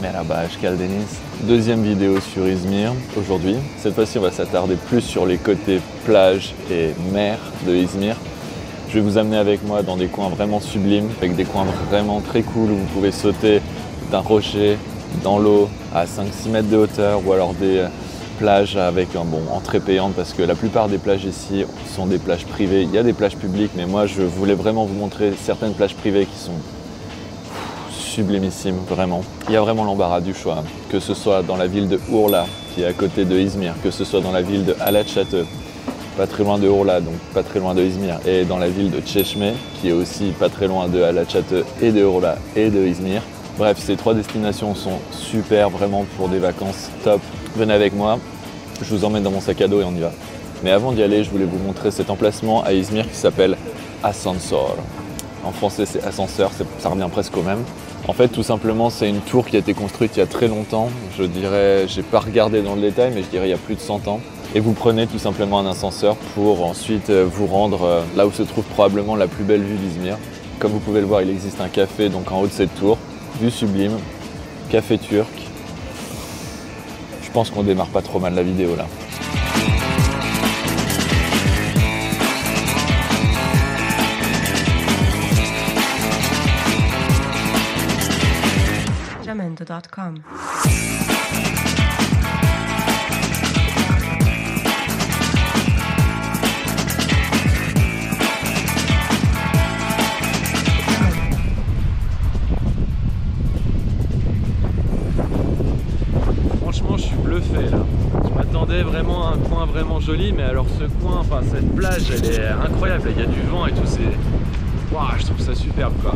Merhaba, je Deniz. Deuxième vidéo sur Izmir aujourd'hui. Cette fois-ci, on va s'attarder plus sur les côtés plage et mer de Izmir. Je vais vous amener avec moi dans des coins vraiment sublimes, avec des coins vraiment très cool où vous pouvez sauter d'un rocher dans l'eau à 5-6 mètres de hauteur, ou alors des plages avec entrée payante, parce que la plupart des plages ici sont des plages privées. Il y a des plages publiques, mais moi je voulais vraiment vous montrer certaines plages privées qui sont sublimissime, vraiment. Il y a vraiment l'embarras du choix, que ce soit dans la ville de Urla, qui est à côté de Izmir, que ce soit dans la ville de Alaçatı, pas très loin de Urla, donc pas très loin de Izmir, et dans la ville de Çeşme, qui est aussi pas très loin de Alaçatı et de Urla et de Izmir. Bref, ces trois destinations sont super, vraiment pour des vacances top. Venez avec moi, je vous emmène dans mon sac à dos et on y va. Mais avant d'y aller, je voulais vous montrer cet emplacement à Izmir qui s'appelle Asansör. En français, c'est ascenseur, ça revient presque au même. En fait, tout simplement, c'est une tour qui a été construite il y a très longtemps. Je dirais, j'ai pas regardé dans le détail, mais je dirais il y a plus de 100 ans. Et vous prenez tout simplement un ascenseur pour ensuite vous rendre là où se trouve probablement la plus belle vue d'Izmir. Comme vous pouvez le voir, il existe un café donc en haut de cette tour. Vue sublime, café turc. Je pense qu'on démarre pas trop mal la vidéo là. Jamendo.com. Franchement, je suis bluffé là. Je m'attendais vraiment à un coin vraiment joli, mais alors ce coin, enfin cette plage, elle est incroyable. Il y a du vent et tout, c'est... Waouh, je trouve ça superbe quoi.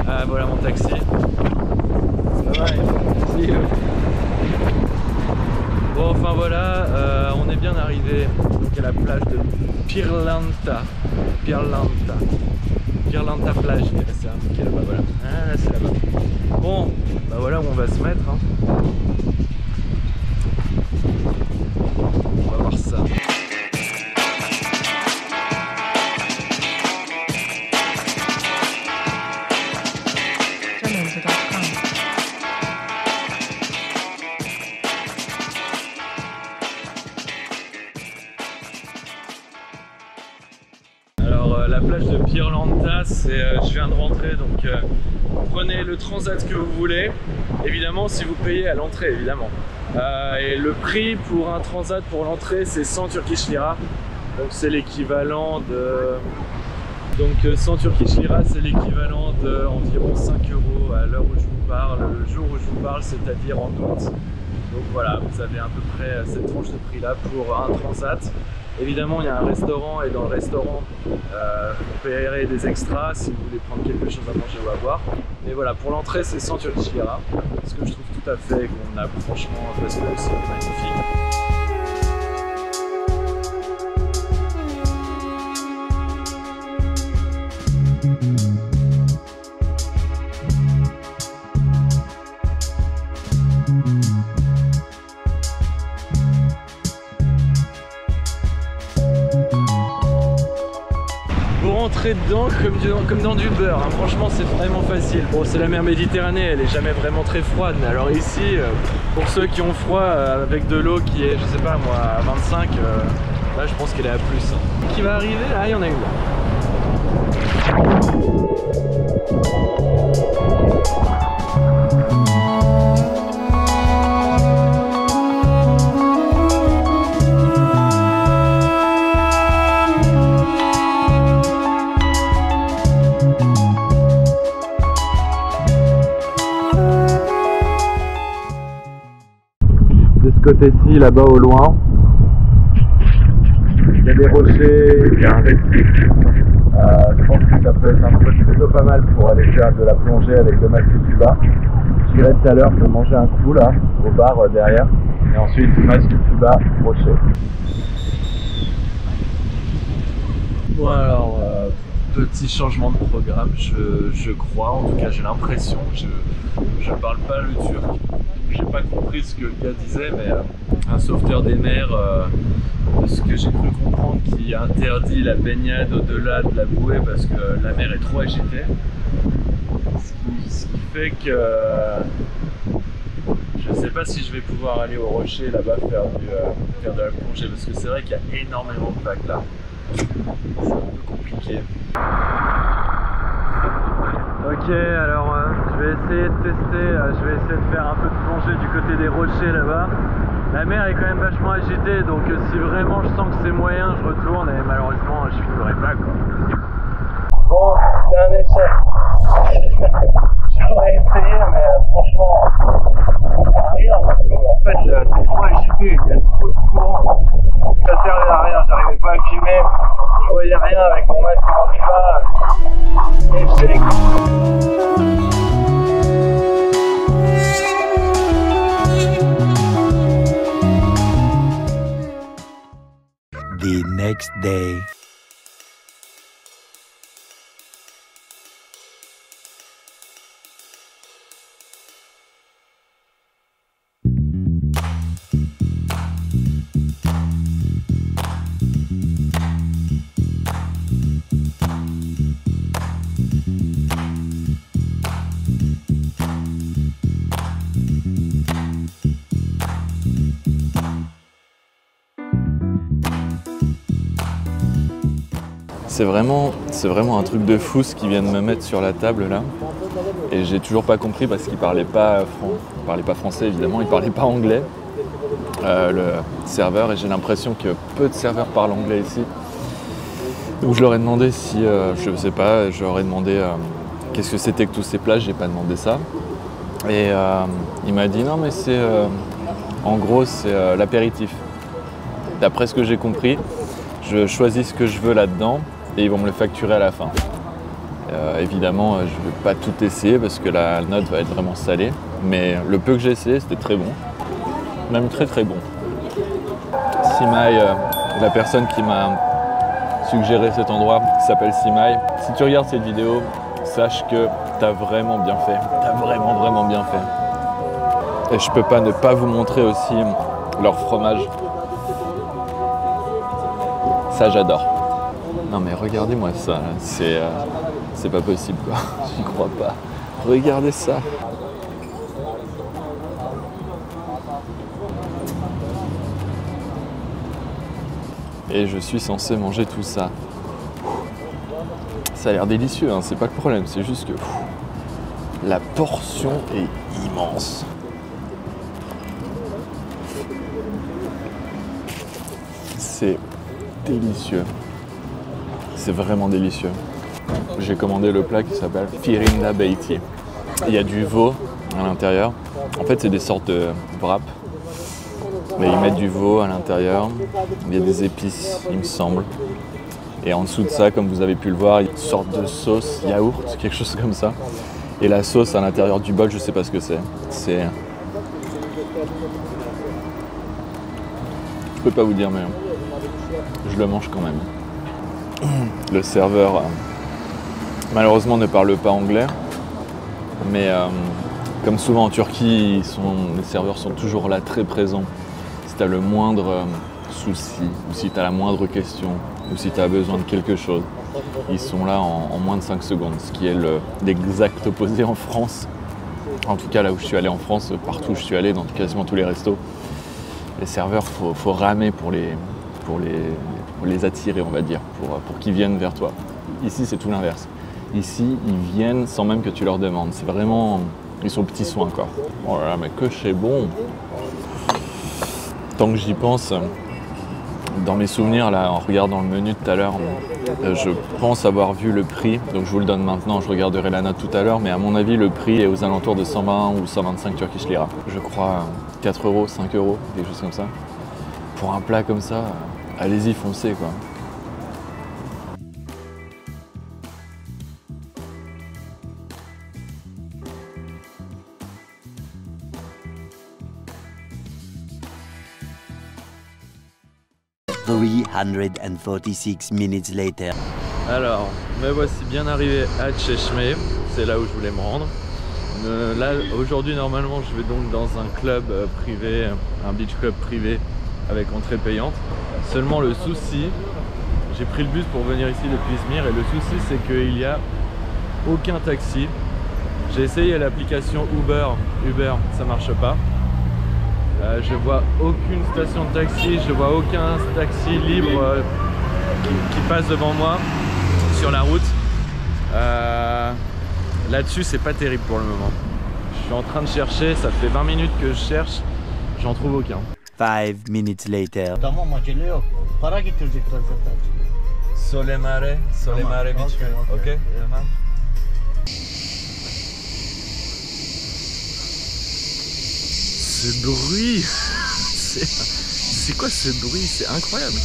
Ah, voilà mon taxi. Ça va, merci. Bon, enfin voilà, on est bien arrivé donc à la plage de Pirlanta. Pirlanta plage, je dirais, c'est indiqué là-bas, voilà. Ah, c'est là-bas. Bon, bah voilà où on va se mettre. Hein. On va voir ça. Alors la plage de Pirlanta, je viens de rentrer, donc prenez le transat que vous voulez, évidemment si vous payez à l'entrée évidemment. Et le prix pour un transat pour l'entrée c'est 100 Turkish Lira, donc c'est l'équivalent de... Donc 100 Turkish Lira c'est l'équivalent d'environ 5 € à l'heure où je vous parle, le jour où je vous parle, c'est-à-dire en août. Donc voilà, vous avez à peu près cette tranche de prix là pour un transat. Évidemment, il y a un restaurant et dans le restaurant, vous payerez des extras si vous voulez prendre quelque chose à manger ou à boire. Mais voilà, pour l'entrée, c'est 100 Turkish Lira, ce que je trouve tout à fait convenable, franchement, parce que c'est magnifique. Rentrer dedans comme dans du beurre, hein. Franchement c'est vraiment facile. Bon, c'est la mer Méditerranée, elle est jamais vraiment très froide, mais alors ici pour ceux qui ont froid avec de l'eau qui est, je sais pas moi, à 25, là je pense qu'elle est à plus, hein. Qui va arriver? Ah, il y en a une là. De ce côté-ci, là-bas au loin, il y a des rochers, il y a un récif. Je pense que ça peut être un spot plutôt pas mal pour aller faire de la plongée avec le masque tuba. J'irai tout à l'heure, je vais manger un coup là, au bar derrière. Et ensuite, masque tuba, rocher. Bon alors, petit changement de programme, je crois, en tout cas j'ai l'impression, je parle pas le turc. J'ai pas compris ce que le gars disait, mais un sauveteur des mers, ce que j'ai cru comprendre, qui interdit la baignade au-delà de la bouée parce que la mer est trop agitée. Ce qui fait que sais pas si je vais pouvoir aller au rocher là-bas faire de la plongée parce que c'est vrai qu'il y a énormément de vagues là. C'est un peu compliqué. Ok, alors je vais essayer de tester, je vais essayer de faire un peu de plongée du côté des rochers là-bas. La mer est quand même vachement agitée, donc si vraiment je sens que c'est moyen, je retourne et malheureusement je filmerai pas quoi. Bon, c'est un échec. J'aurais essayé, mais franchement, ça sert à rien. En fait, c'est trop agité, il y a trop de courant. Ça servait à rien, j'arrivais pas à filmer. Je voyais rien avec mon masque en échec. The next day. C'est vraiment un truc de fou ce qu'ils viennent me mettre sur la table là. Et j'ai toujours pas compris parce qu'ils parlaient pas français évidemment, ils parlaient pas anglais. Le serveur, et j'ai l'impression que peu de serveurs parlent anglais ici. Donc je leur ai demandé si, je sais pas, je leur ai demandé qu'est-ce que c'était que tous ces plats, j'ai pas demandé ça. Et il m'a dit non mais c'est, en gros c'est l'apéritif. D'après ce que j'ai compris, je choisis ce que je veux là-dedans et ils vont me le facturer à la fin. Évidemment, je ne vais pas tout essayer parce que la note va être vraiment salée, mais le peu que j'ai essayé, c'était très bon, même très très bon. Simai, la personne qui m'a suggéré cet endroit, qui s'appelle Simai, si tu regardes cette vidéo, sache que tu as vraiment bien fait, tu as vraiment bien fait. Et je peux pas ne pas vous montrer aussi leur fromage. Ça, j'adore. Non mais regardez-moi ça, c'est pas possible quoi, j'y crois pas. Regardez ça. Et je suis censé manger tout ça. Ça a l'air délicieux, hein, c'est pas le problème, c'est juste que la portion est immense. C'est délicieux. C'est vraiment délicieux. J'ai commandé le plat qui s'appelle Firinda Beiti. Il y a du veau à l'intérieur. En fait, c'est des sortes de wraps. Mais ils mettent du veau à l'intérieur. Il y a des épices, il me semble. Et en dessous de ça, comme vous avez pu le voir, il y a une sorte de sauce yaourt, quelque chose comme ça. Et la sauce à l'intérieur du bol, je sais pas ce que c'est. Je peux pas vous dire, mais je le mange quand même. Le serveur, malheureusement, ne parle pas anglais. Mais comme souvent en Turquie, les serveurs sont toujours là, très présents. Si tu as le moindre souci, ou si tu as la moindre question, ou si tu as besoin de quelque chose, ils sont là en moins de 5 secondes, ce qui est l'exact opposé en France. En tout cas, là où je suis allé en France, partout où je suis allé, dans quasiment tous les restos, les serveurs, faut ramer pour les attirer, on va dire, pour qu'ils viennent vers toi. Ici, c'est tout l'inverse. Ici, ils viennent sans même que tu leur demandes. C'est vraiment... Ils sont petits soins, quoi. Oh là là, mais que c'est bon! Tant que j'y pense, dans mes souvenirs, là, en regardant le menu tout à l'heure, je pense avoir vu le prix. Donc je vous le donne maintenant, je regarderai la note tout à l'heure. Mais à mon avis, le prix est aux alentours de 120 ou 125 Turkish lira. Je crois 4 €, 5 €, quelque chose comme ça. Pour un plat comme ça, allez-y, foncez, quoi. Minutes later. Alors, me voici bien arrivé à Çeşme, c'est là où je voulais me rendre. Là, aujourd'hui, normalement, je vais donc dans un club privé, un beach club privé avec entrée payante. Seulement le souci, j'ai pris le bus pour venir ici depuis Izmir et le souci c'est qu'il n'y a aucun taxi. J'ai essayé l'application Uber, ça marche pas. Je vois aucune station de taxi, je vois aucun taxi libre qui passe devant moi sur la route. Là-dessus, c'est pas terrible pour le moment. Je suis en train de chercher, ça fait 20 minutes que je cherche, j'en trouve aucun. 5 minutes later. Tamam acele yok. Para getirecekler zaten. Solemare Beach Club. Ok, tamam. Ce bruit, c'est quoi ce bruit? C'est incroyable.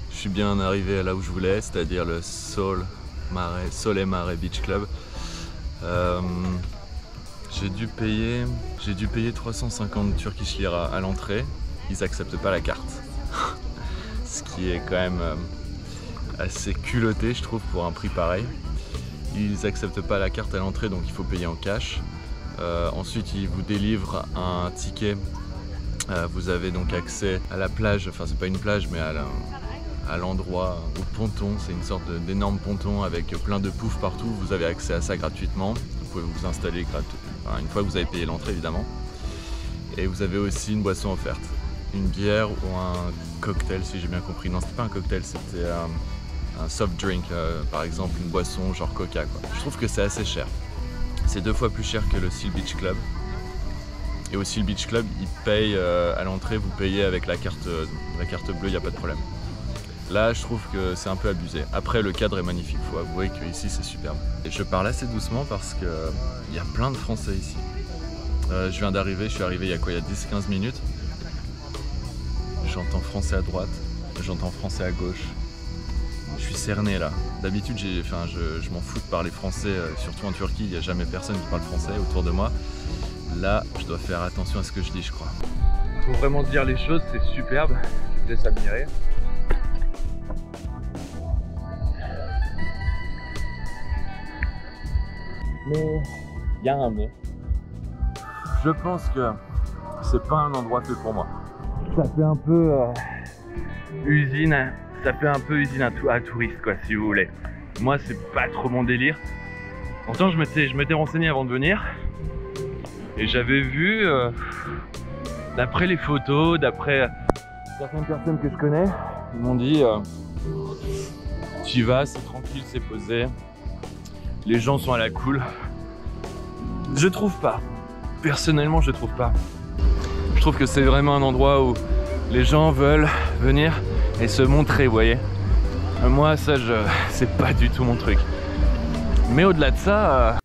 Je suis bien arrivé là où je voulais, c'est-à-dire le Solemare Beach Club. J'ai dû payer 350 Turkish lira à l'entrée. Ils acceptent pas la carte. Ce qui est quand même assez culotté, je trouve, pour un prix pareil. Ils acceptent pas la carte à l'entrée, donc il faut payer en cash. Ensuite, ils vous délivrent un ticket. Vous avez donc accès à la plage, enfin c'est pas une plage, mais à l'endroit, au ponton. C'est une sorte d'énorme ponton avec plein de poufs partout. Vous avez accès à ça gratuitement. Vous pouvez vous installer une fois que vous avez payé l'entrée, évidemment. Et vous avez aussi une boisson offerte. Une bière ou un cocktail, si j'ai bien compris. Non, c'était pas un cocktail, c'était un soft drink, par exemple une boisson genre Coca, quoi. Je trouve que c'est assez cher. C'est 2 fois plus cher que le Seal Beach Club. Et au Seal Beach Club, ils payent à l'entrée, vous payez avec la carte bleue, il n'y a pas de problème. Là, je trouve que c'est un peu abusé. Après, le cadre est magnifique, il faut avouer qu'ici c'est superbe. Et je parle assez doucement parce qu'il y a plein de Français ici. Je viens d'arriver, je suis arrivé il y a quoi, il y a 10-15 minutes. J'entends français à droite, j'entends français à gauche. Je suis cerné là. D'habitude, je m'en fous de parler français, surtout en Turquie, il n'y a jamais personne qui parle français autour de moi. Là, je dois faire attention à ce que je dis, je crois. Faut vraiment dire les choses, c'est superbe. Je vous laisse admirer. Mais il y a un mais. Je pense que c'est pas un endroit fait pour moi. Ça fait un peu usine à touristes, quoi, si vous voulez. Moi, c'est pas trop mon délire. Pourtant, je m'étais renseigné avant de venir et j'avais vu, d'après les photos, d'après certaines personnes que je connais, ils m'ont dit tu y vas, c'est tranquille, c'est posé, les gens sont à la cool. Je trouve pas. Personnellement, je trouve pas. Je trouve que c'est vraiment un endroit où les gens veulent venir et se montrer, vous voyez. Moi, ça, c'est pas du tout mon truc. Mais au-delà de ça,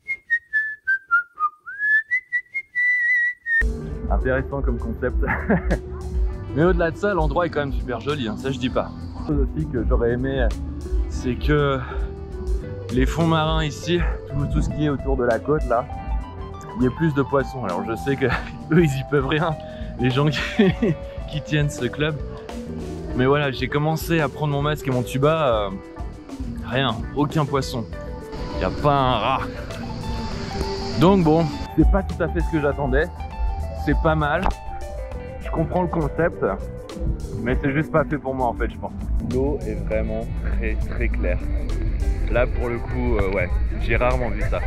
intéressant comme concept. Mais au-delà de ça, l'endroit est quand même super joli, hein, ça je dis pas. Une chose aussi que j'aurais aimé, c'est que les fonds marins ici, tout ce qui est autour de la côte là, il y ait plus de poissons. Alors je sais que eux ils y peuvent rien, les gens qui tiennent ce club. Mais voilà, j'ai commencé à prendre mon masque et mon tuba, rien, aucun poisson. Il n'y a pas un rat. Donc bon, c'est pas tout à fait ce que j'attendais. C'est pas mal. Je comprends le concept, mais c'est juste pas fait pour moi en fait, je pense. L'eau est vraiment très claire. Là pour le coup, ouais, j'ai rarement vu ça.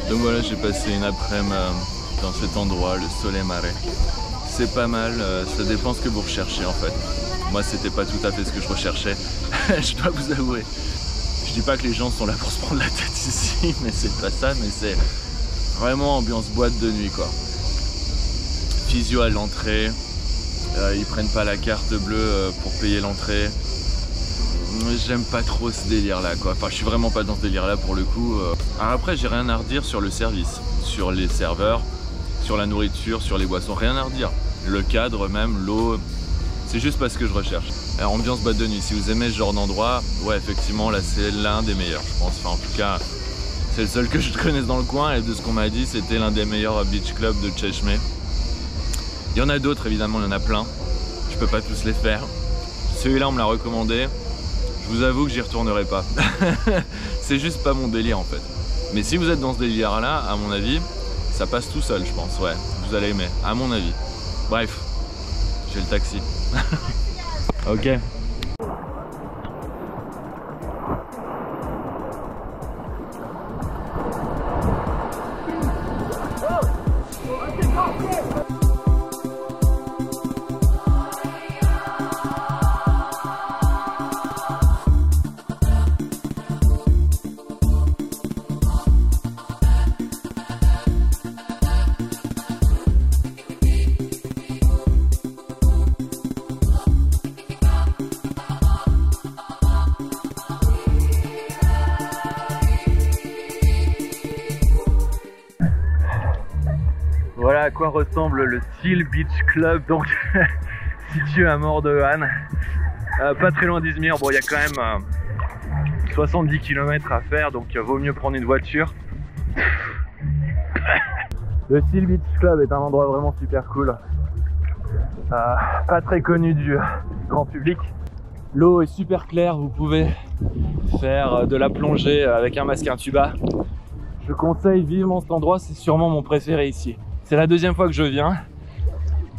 Donc voilà, j'ai passé une après-midi dans cet endroit, le Solemare. C'est pas mal, ça dépend ce que vous recherchez en fait. Moi c'était pas tout à fait ce que je recherchais, je dois vous avouer. Je dis pas que les gens sont là pour se prendre la tête ici, mais c'est pas ça, mais c'est vraiment ambiance boîte de nuit quoi. Physio à l'entrée, ils prennent pas la carte bleue pour payer l'entrée. J'aime pas trop ce délire là quoi, enfin je suis vraiment pas dans ce délire là pour le coup. Alors après j'ai rien à redire sur le service, sur les serveurs, sur la nourriture, sur les boissons, rien à redire. Le cadre même, l'eau, c'est juste parce que je recherche. Alors ambiance boîte de nuit, si vous aimez ce genre d'endroit, ouais effectivement là c'est l'un des meilleurs je pense, enfin en tout cas c'est le seul que je connaisse dans le coin et de ce qu'on m'a dit c'était l'un des meilleurs beach clubs de Çeşme. Il y en a d'autres évidemment, il y en a plein, je peux pas tous les faire. Celui-là on me l'a recommandé, je vous avoue que j'y retournerai pas. C'est juste pas mon délire en fait. Mais si vous êtes dans ce délire là, à mon avis, ça passe tout seul je pense, ouais. Vous allez aimer, à mon avis. Bref, j'ai le taxi. Ok. Voilà à quoi ressemble le Seal Beach Club, donc situé à Mordewan, pas très loin d'Izmir. Bon, il y a quand même 70 km à faire, donc vaut mieux prendre une voiture. Le Seal Beach Club est un endroit vraiment super cool, pas très connu du grand public. L'eau est super claire, vous pouvez faire de la plongée avec un masque, un tuba. Je conseille vivement cet endroit, c'est sûrement mon préféré ici. C'est la deuxième fois que je viens.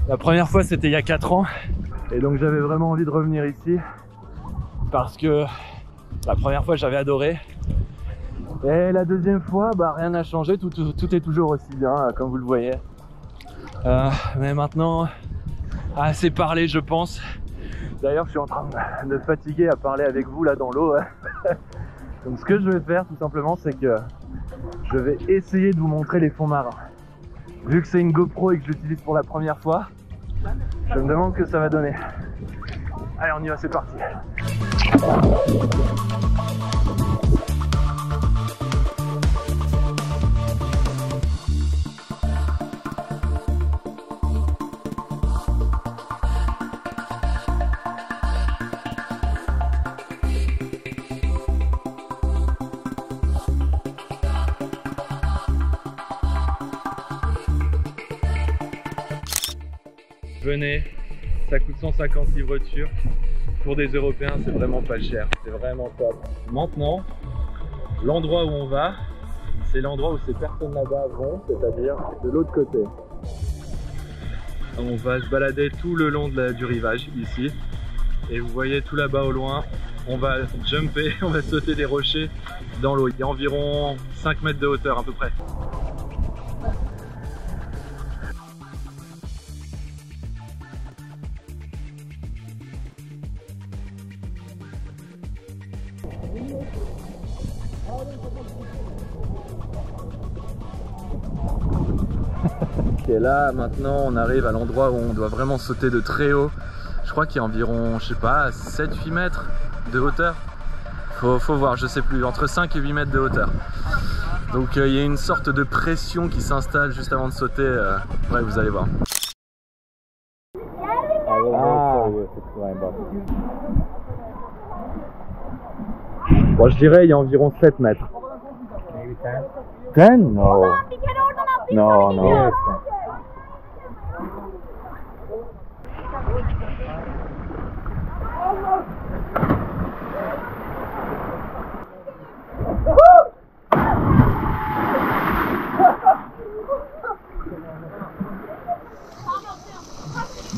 La première fois c'était il y a 4 ans. Et donc j'avais vraiment envie de revenir ici. Parce que la première fois j'avais adoré. Et la deuxième fois, bah, rien n'a changé. Tout est toujours aussi bien, comme vous le voyez. Mais maintenant, assez parlé je pense. D'ailleurs je suis en train de me fatiguer à parler avec vous là dans l'eau. Donc ce que je vais faire tout simplement, c'est que je vais essayer de vous montrer les fonds marins. Vu que c'est une GoPro et que je l'utilise pour la première fois, je me demande ce que ça va donner. Allez, on y va, c'est parti. Venez, ça coûte 150 livres turcs. Pour des Européens, c'est vraiment pas cher, c'est vraiment top. Maintenant, l'endroit où on va, c'est l'endroit où ces personnes là-bas vont, c'est-à-dire de l'autre côté. On va se balader tout le long du rivage ici. Et vous voyez tout là-bas au loin, on va jumper, on va sauter des rochers dans l'eau. Il y a environ 5 mètres de hauteur à peu près. Et là maintenant on arrive à l'endroit où on doit vraiment sauter de très haut. Je crois qu'il y a environ, je sais pas, 7-8 mètres de hauteur. Faut voir, je sais plus, entre 5 et 8 mètres de hauteur. Donc il y a une sorte de pression qui s'installe juste avant de sauter. Ouais, vous allez voir. Bon, je dirais il y a environ 7 mètres. 10? No. No, no.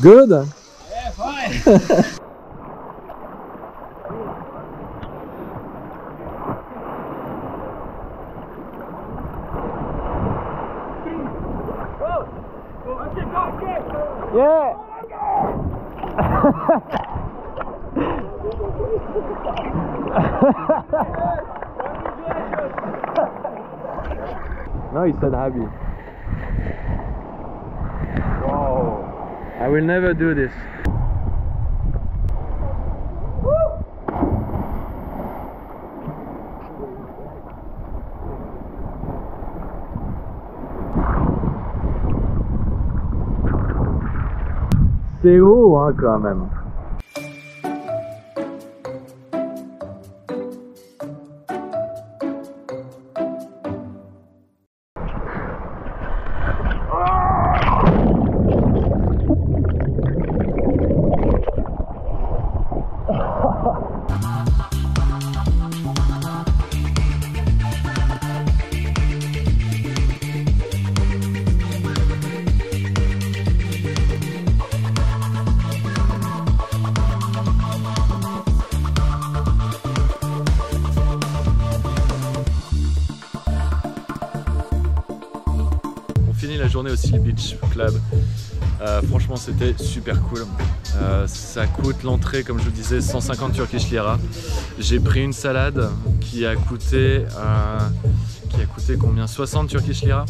Good? Yeah, fine. Yeah! No, he said happy. Wow. I will never do this. C'est haut hein quand même. journée au Seal Beach Club. Franchement c'était super cool. Ça coûte l'entrée, comme je vous disais, 150 Turkish Lira. J'ai pris une salade qui a coûté combien, 60 Turkish Lira.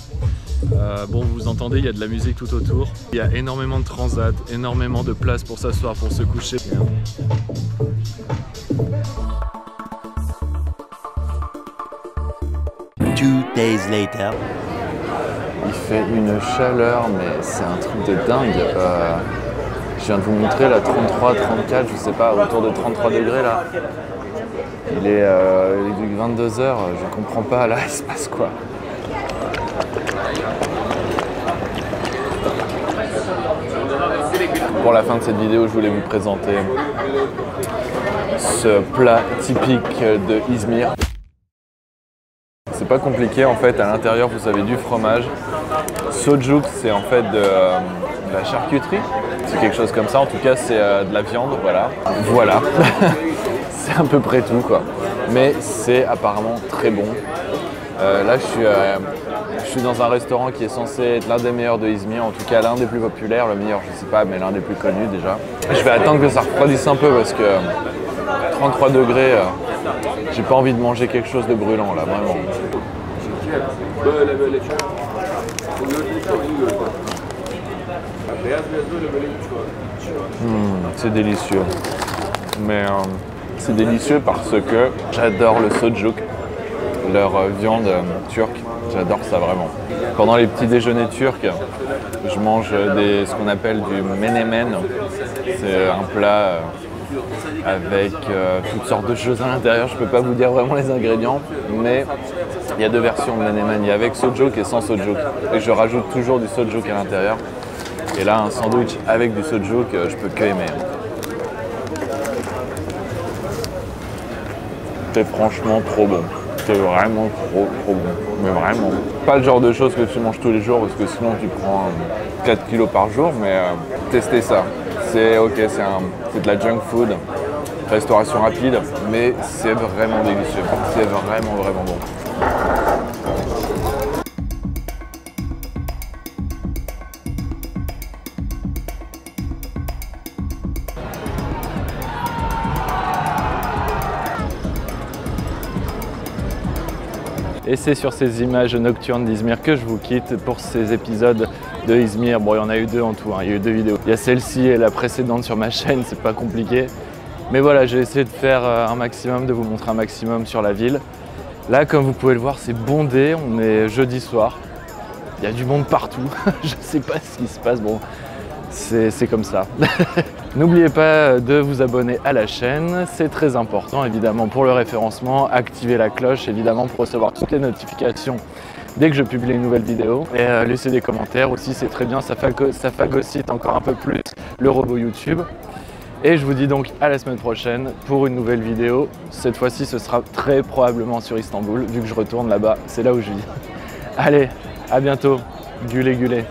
Bon, vous entendez, il y a de la musique tout autour. Il y a énormément de transat, énormément de places pour s'asseoir, pour se coucher. 2 days later. Il fait une chaleur, mais c'est un truc de dingue. Je viens de vous montrer là, 33, 34, je sais pas, autour de 33 degrés là. Il est 22 h, je comprends pas, là il se passe quoi? Pour la fin de cette vidéo, je voulais vous présenter ce plat typique de İzmir. C'est pas compliqué en fait, à l'intérieur vous avez du fromage. Sucuk, c'est en fait de la charcuterie, c'est quelque chose comme ça, en tout cas c'est de la viande, voilà. Voilà, c'est à peu près tout quoi. Mais c'est apparemment très bon. Là je suis dans un restaurant qui est censé être l'un des meilleurs de İzmir, en tout cas l'un des plus populaires, le meilleur je sais pas, mais l'un des plus connus déjà. Je vais attendre que ça refroidisse un peu parce que 33 degrés, j'ai pas envie de manger quelque chose de brûlant là, vraiment. C'est délicieux. Mais c'est délicieux parce que j'adore le sucuk, leur viande turque. J'adore ça vraiment. Pendant les petits déjeuners turcs, je mange ce qu'on appelle du menemen. C'est un plat avec toutes sortes de choses à l'intérieur. Je peux pas vous dire vraiment les ingrédients, mais il y a deux versions de menemen. Il y a avec sucuk et sans sucuk. Et je rajoute toujours du sucuk à l'intérieur. Et là, un sandwich avec du sucuk, je peux que aimer. C'est franchement trop bon. C'est vraiment trop bon. Mais vraiment. Pas le genre de choses que tu manges tous les jours parce que sinon tu prends 4 kilos par jour, mais testez ça. C'est ok, c'est de la junk food, restauration rapide, mais c'est vraiment délicieux. C'est vraiment bon. Et c'est sur ces images nocturnes d'Izmir que je vous quitte pour ces épisodes de İzmir. Bon, il y en a eu 2 en tout, hein. Il y a eu 2 vidéos. Il y a celle-ci et la précédente sur ma chaîne, c'est pas compliqué. Mais voilà, j'ai essayé de faire un maximum, de vous montrer un maximum sur la ville. Là, comme vous pouvez le voir, c'est bondé, on est jeudi soir. Il y a du monde partout, je sais pas ce qui se passe, bon, c'est comme ça. N'oubliez pas de vous abonner à la chaîne, c'est très important évidemment pour le référencement, activez la cloche évidemment pour recevoir toutes les notifications dès que je publie une nouvelle vidéo. Et laissez des commentaires aussi, c'est très bien, ça phagocyte encore un peu plus le robot YouTube. Et je vous dis donc à la semaine prochaine pour une nouvelle vidéo. Cette fois-ci ce sera très probablement sur Istanbul, vu que je retourne là-bas, c'est là où je vis. Allez, à bientôt, gulé gulé.